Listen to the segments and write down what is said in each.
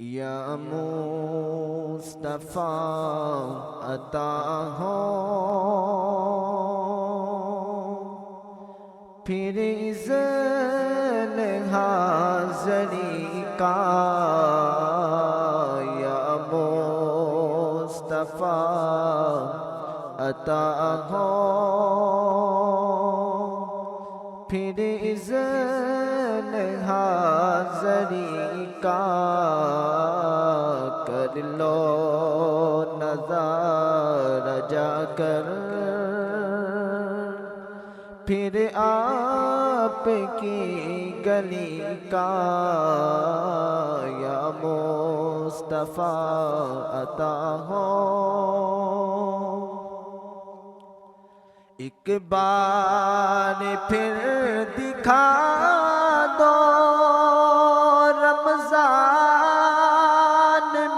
یا مصطفیٰ عطا ہو پھر اذن حاضری کا، یا مصطفیٰ عطا ہو پھر اذن حاضری کا، کر لو نظارہ جا کر پھر آپ کی گلی کا، یا مصطفیٰ عطا ہو ایک بار پھر دکھا دو رمضان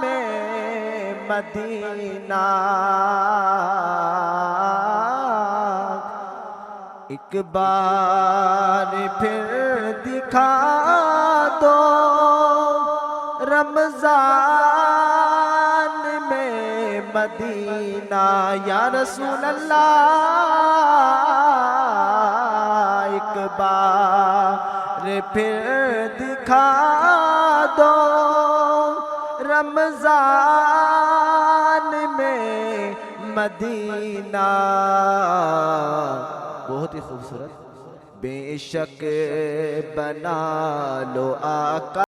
میں مدینہ، ایک بار پھر دکھا دو رمضان میں مدینہ، یا رسول اللہ ایک بار پھر دکھا دو رمضان میں مدینہ، بہت ہی خوبصورت، بے شک بنا لو آقا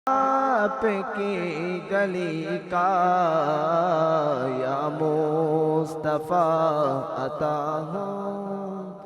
آپ کی گلی کا، یا مصطفیٰ عطا ہو